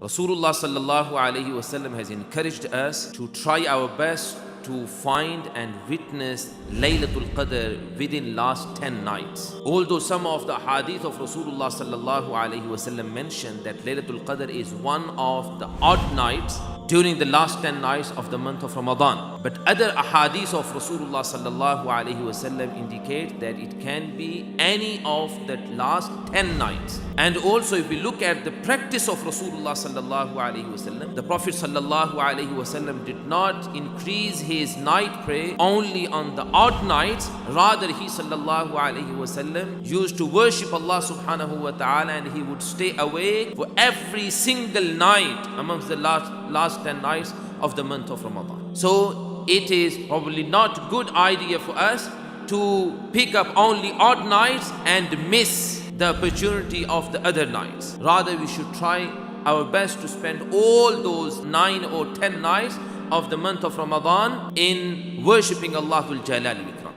Rasulullah sallallahu alaihi wasallam has encouraged us to try our best to find and witness Laylatul Qadr within last 10 nights. Although some of the hadith of Rasulullah sallallahu alaihi wasallam mention that Laylatul Qadr is one of the odd nights during the last 10 nights of the month of Ramadan. But other ahadith of Rasulullah sallallahu alaihi wasallam indicate that it can be any of the last 10 nights. And also if we look at the practice of Rasulullah sallallahu alaihi wasallam, the Prophet sallallahu alaihi wasallam did not increase his night prayer only on the odd nights. Rather, he sallallahu alaihi wasallam used to worship Allah subhanahu wa ta'ala, and he would stay awake for every single night amongst the last 10 nights of the month of Ramadan. So it is probably not good idea for us to pick up only odd nights and miss the opportunity of the other nights. Rather, we should try our best to spend all those 9 or 10 nights of the month of Ramadan in worshipping Allahul Jalal wal Ikram.